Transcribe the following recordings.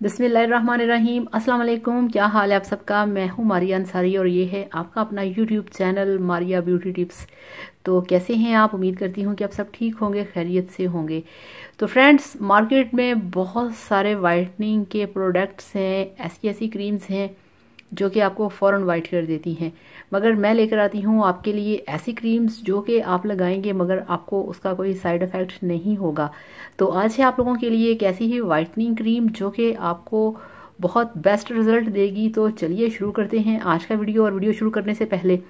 बिस्मिल्लाहिर्रहमानिर्रहीम। अस्सलाम वालेकुम। क्या हाल है आप सबका। मैं हूँ मारिया अंसारी और ये है आपका अपना YouTube channel Maria beauty tips. तो कैसे हैं आप। उम्मीद करती हूँ कि आप सब ठीक होंगे, खैरियत से होंगे। तो फ्रेंड्स, मार्केट में बहुत सारे वाइटनिंग के प्रोडक्ट्स हैं, ऐसी ऐसी क्रीम्स हैं जो कि आपको फ़ौरन वाइट कर देती हैं। मगर मैं लेकर आती हूँ आपके लिए ऐसी क्रीम्स जो कि आप लगाएंगे मगर आपको उसका कोई साइड इफ़ेक्ट नहीं होगा। तो आज है आप लोगों के लिए एक ऐसी ही वाइटनिंग क्रीम जो कि आपको बहुत बेस्ट रिजल्ट देगी। तो चलिए शुरू करते हैं आज का वीडियो। और वीडियो शुरू करने से पहले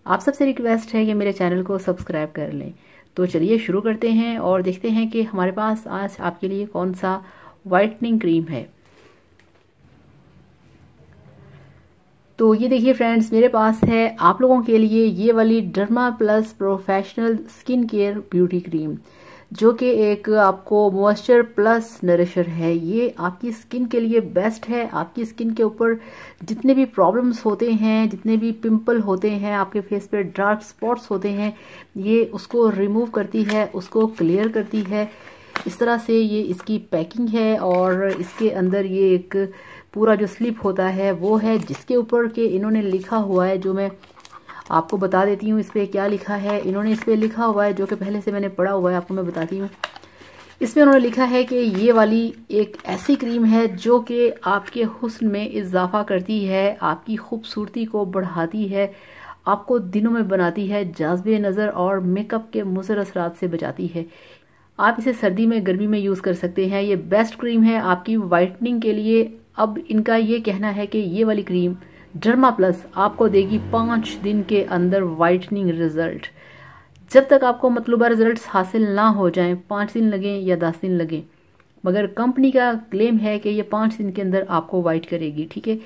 आप सबसे रिक्वेस्ट है कि मेरे चैनल को सब्सक्राइब कर लें। तो चलिए शुरू करते हैं और देखते हैं कि हमारे पास आज आपके लिए कौन सा वाइटनिंग क्रीम है। तो ये देखिए फ्रेंड्स, मेरे पास है आप लोगों के लिए ये वाली derma plus professional skin care beauty cream, जो कि एक आपको मॉइस्चर प्लस नरिशर है। ये आपकी स्किन के लिए बेस्ट है। आपकी स्किन के ऊपर जितने भी प्रॉब्लम्स होते हैं, जितने भी पिंपल होते हैं, आपके फेस पे डार्क स्पॉट्स होते हैं, ये उसको रिमूव करती है, उसको क्लियर करती है। इस तरह से ये इसकी पैकिंग है और इसके अंदर ये एक पूरा जो स्लिप होता है वो है, जिसके ऊपर के इन्होंने लिखा हुआ है, जो मैं आपको बता देती हूँ इस पे क्या लिखा है। इन्होंने इस पे लिखा हुआ है, जो कि पहले से मैंने पढ़ा हुआ है, आपको मैं बताती हूँ। इसमें उन्होंने लिखा है कि ये वाली एक ऐसी क्रीम है जो कि आपके हुस्न में इजाफा करती है, आपकी खूबसूरती को बढ़ाती है, आपको दिनों में बनाती है जाज़बे नज़र और मेकअप के मुज़र असरात से बचाती है। आप इसे सर्दी में, गर्मी में यूज़ कर सकते हैं। ये बेस्ट क्रीम है आपकी वाइटनिंग के लिए। अब इनका ये कहना है कि ये वाली क्रीम डर्मा प्लस आपको देगी 5 दिन के अंदर वाइटनिंग रिजल्ट। जब तक आपको मतलूबा रिजल्ट्स हासिल ना हो जाएं, 5 दिन लगें या 10 दिन लगें, मगर कंपनी का क्लेम है कि ये 5 दिन के अंदर आपको वाइट करेगी। ठीक है,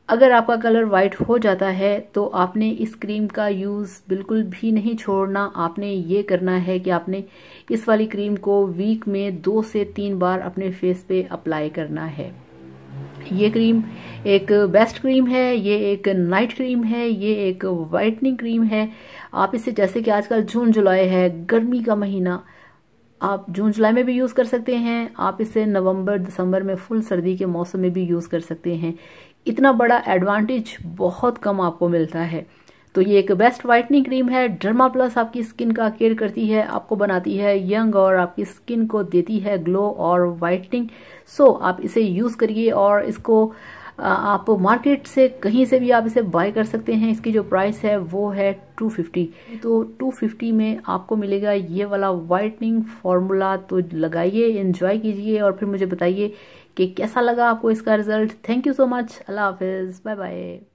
अगर आपका कलर वाइट हो जाता है तो आपने इस क्रीम का यूज़ बिल्कुल भी नहीं छोड़ना। आपने ये करना है कि आपने इस वाली क्रीम को वीक में 2 से 3 बार अपने फेस पे अप्लाई करना है। ये क्रीम एक बेस्ट क्रीम है, ये एक नाइट क्रीम है, ये एक वाइटनिंग क्रीम है। आप इसे, जैसे कि आजकल जून जुलाई है, गर्मी का महीना, आप जून जुलाई में भी यूज़ कर सकते हैं। आप इसे नवंबर दिसंबर में फुल सर्दी के मौसम में भी यूज़ कर सकते हैं। इतना बड़ा एडवांटेज बहुत कम आपको मिलता है। तो ये एक बेस्ट वाइटनिंग क्रीम है। डर्मा प्लस आपकी स्किन का केयर करती है, आपको बनाती है यंग और आपकी स्किन को देती है ग्लो और वाइटनिंग। सो आप इसे यूज़ करिए और इसको आप मार्केट से कहीं से भी आप इसे बाय कर सकते हैं। इसकी जो प्राइस है वो है 250। तो 250 में आपको मिलेगा ये वाला वाइटनिंग फॉर्मूला। तो लगाइए, एंजॉय कीजिए और फिर मुझे बताइए कि कैसा लगा आपको इसका result. Thank you so much. अल्लाह हाफिज़, बाय बाय।